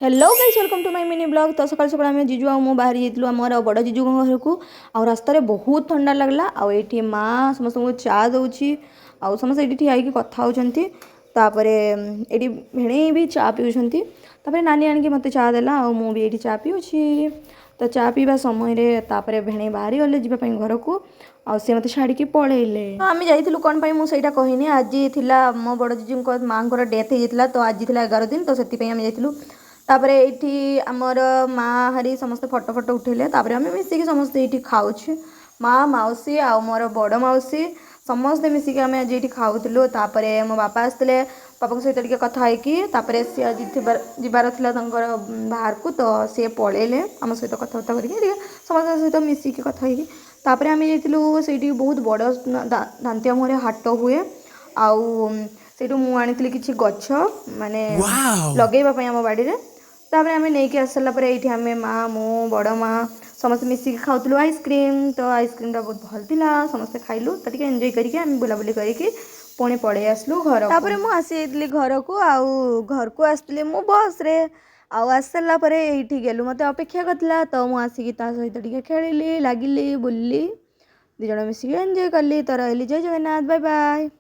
Hello guys welcome to my mini blog. तो सकाल सकाल आम जीजु आम बाहरी जाइलु आमर बड़ जीजु घर को आ रास्तार बहुत ठंडा लगला आठी माँ समस्त चा दौची आ समस्त ये ठिया कथा होती ये भेणे भी चा पिउछंती नानी आनिक मत चा देला आ मुझे ये चा पिउछि। तो चा पीवा समय भेणे बाहरी गले जीवाई घर को सी मत छाड़ी पलैले। तो आम जाइलु कौन मुझे कहनी आज थी मो बड़ जीजू माँ डेथ होता तो आज थी 11 दिन तो से जाइलु तापर ये आमर माँ हरी समस्त फटो फटो उठेले आम मिसिक समस्ते ये खाऊ माँ मौसी आ मोर बड़ मौसी समस्ते मिसिक आम आज ये खाऊलु। मो बापा आसते बापा सहित टे कथा होकर सी आज जीवार बाहर को तो सी पलैले आम सहित कथबार्ता करके समस्त सहित मिसिक कथा होकर आम जाइलु से बहुत बड़ दांतिया मुहर हाट हुए आउ मुझे किसी गछ माने लगेवाई आम बाड़ी में तापर आम नहीं आस सारापर ये आम माँ मु बड़ माँ समस्त मिसिक खाऊलु आइसक्रीम। तो आइसक्रीम बहुत भल था समस्ते खाइलु तो एंजॉय करके आम बुलाबुली करके पुणी पड़े आसलु घर। तापर मु आसी घर को आउ घर को आसली मु बस रे आउ आस सारापर ये गेलु मत अपेक्षा करता तो मुझे आसिक सहित खेलिली लगिली बुल्ली दिज मिसिक एंजॉय कली। तो रही जय जगन्नाथ बाय बाय।